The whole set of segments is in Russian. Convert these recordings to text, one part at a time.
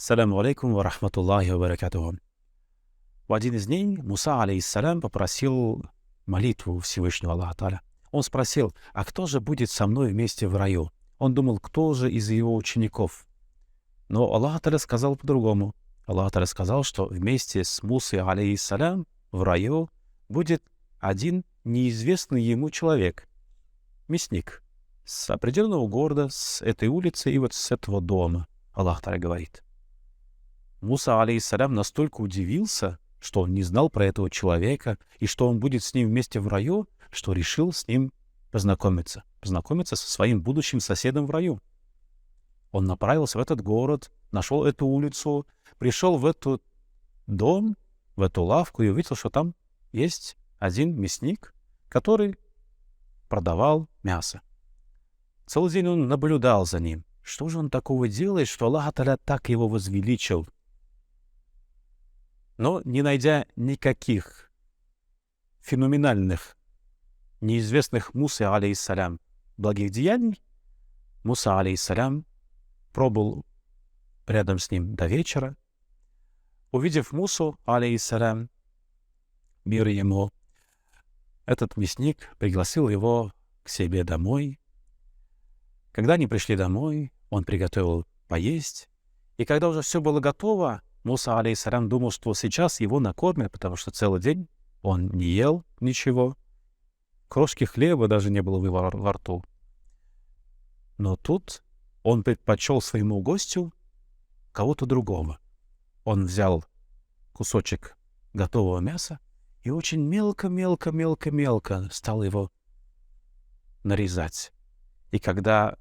Саляму алейкум ва рахматуллахи ва баракатуху. В один из дней Муса, алейхиссалям, попросил молитву у Всевышнего Аллаха Тааля. Он спросил, а кто же будет со мной вместе в раю? Он думал, кто же из его учеников? Но Аллах Тааля сказал по-другому. Аллах Тааля сказал, что вместе с Мусой, алейхиссалям, в раю будет один неизвестный ему человек, мясник, с определенного города, с этой улицы и вот с этого дома. Аллах Тааля говорит. Муса, алейхиссалям, настолько удивился, что он не знал про этого человека и что он будет с ним вместе в раю, что решил с ним познакомиться со своим будущим соседом в раю. Он направился в этот город, нашел эту улицу, пришел в этот дом, в эту лавку и увидел, что там есть один мясник, который продавал мясо. Целый день он наблюдал за ним. Что же он такого делает, что Аллах Тааля так его возвеличил? Но не найдя никаких феноменальных, неизвестных Мусе, алейхиссалям, благих деяний, Муса, алейхиссалям, пробыл рядом с ним до вечера. Увидев Мусу, алейхиссалям, мир ему, этот мясник пригласил его к себе домой. Когда они пришли домой, он приготовил поесть. И когда уже все было готово, Муса, алейхиссалям, думал, что сейчас его накормят, потому что целый день он не ел ничего. Крошки хлеба даже не было во рту. Но тут он предпочел своему гостю кого-то другого. Он взял кусочек готового мяса и очень мелко стал его нарезать. И когда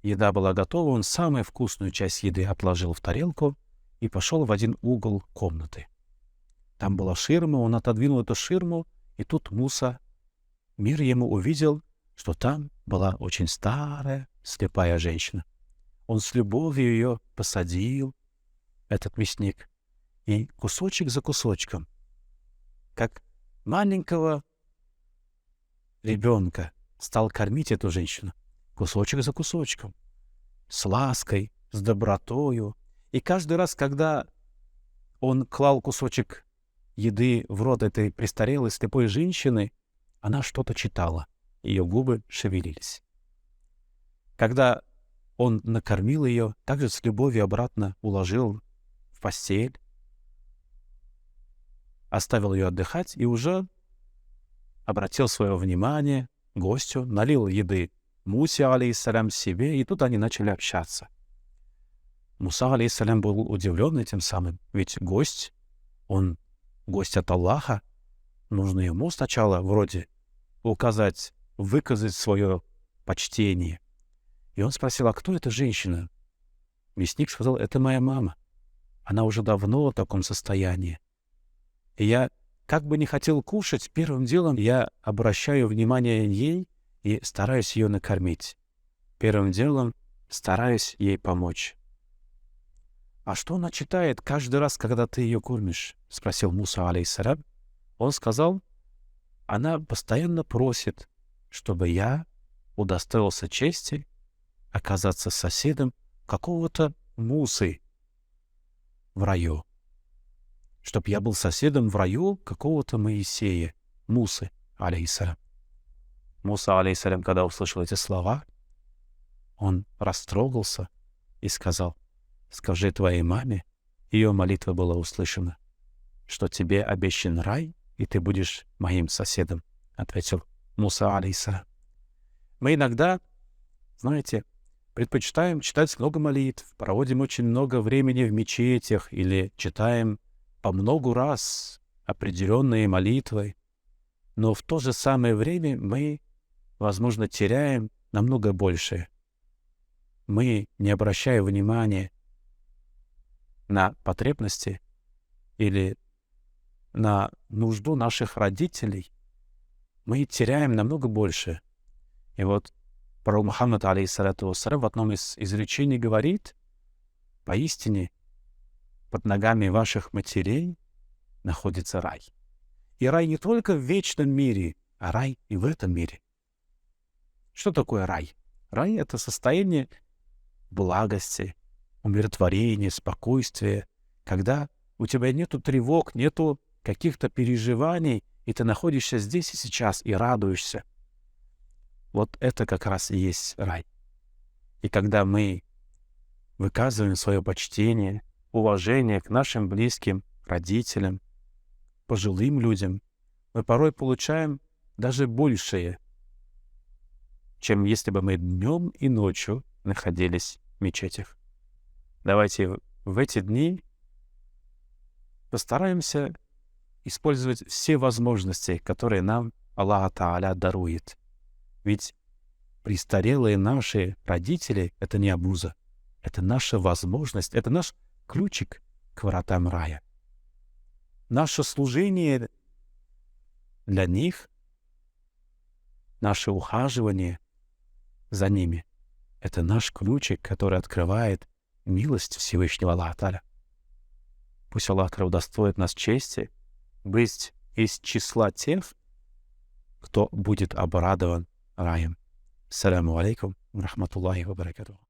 еда была готова, он самую вкусную часть еды отложил в тарелку и пошел в один угол комнаты. Там была ширма, он отодвинул эту ширму, и тут Муса, мир ему, увидел, что там была очень старая, слепая женщина. Он с любовью ее посадил, этот мясник, и кусочек за кусочком, как маленького ребенка, стал кормить эту женщину, кусочек за кусочком, с лаской, с добротою. И каждый раз, когда он клал кусочек еды в рот этой престарелой слепой женщины, она что-то читала, ее губы шевелились. Когда он накормил ее, также с любовью обратно уложил в постель, оставил ее отдыхать и уже обратил свое внимание к гостю, налил еды Мусе, алейхиссалям, себе, и тут они начали общаться. Муса, алейхиссалям, был удивлен этим самым, ведь гость, он гость от Аллаха, нужно ему сначала вроде выказать свое почтение. И он спросил, а кто эта женщина? Мясник сказал, это моя мама. Она уже давно в таком состоянии. И я, как бы не хотел кушать, первым делом я обращаю внимание ей и стараюсь ее накормить. Первым делом стараюсь ей помочь. «А что она читает каждый раз, когда ты ее кормишь?» — спросил Муса, алейхиссалям. Он сказал, она постоянно просит, чтобы я удостоился чести оказаться соседом какого-то Мусы в раю. Чтобы я был соседом в раю какого-то Моисея, Мусы, алейхиссалям. Муса, алейхиссалям, когда услышал эти слова, он растрогался и сказал, скажи твоей маме, ее молитва была услышана, что тебе обещан рай, и ты будешь моим соседом, ответил Муса, алейхиссалям. Мы иногда, знаете, предпочитаем читать много молитв, проводим очень много времени в мечетях или читаем по много раз определенные молитвы, но в то же самое время мы, возможно, теряем намного больше. Мы, не обращая внимания на потребности или на нужду наших родителей, мы теряем намного больше. И вот пророк Мухаммад, алейхиссалату вассалям, в одном из изречений говорит, поистине под ногами ваших матерей находится рай. И рай не только в вечном мире, а рай и в этом мире. Что такое рай? Рай — это состояние благости, умиротворение, спокойствие, когда у тебя нету тревог, нету каких-то переживаний, и ты находишься здесь и сейчас и радуешься. Вот это как раз и есть рай. И когда мы выказываем свое почтение, уважение к нашим близким, родителям, пожилым людям, мы порой получаем даже большее, чем если бы мы днем и ночью находились в мечетях. Давайте в эти дни постараемся использовать все возможности, которые нам Аллах Тааля дарует. Ведь престарелые наши родители — это не обуза, это наша возможность, это наш ключик к воротам рая. Наше служение для них, наше ухаживание за ними — это наш ключик, который открывает милость Всевышнего Аллаха Тааля. Пусть Аллах удостоит нас чести быть из числа тех, кто будет обрадован раем. Ассаляму алейкум ва рахматуллахи ва баракатуху.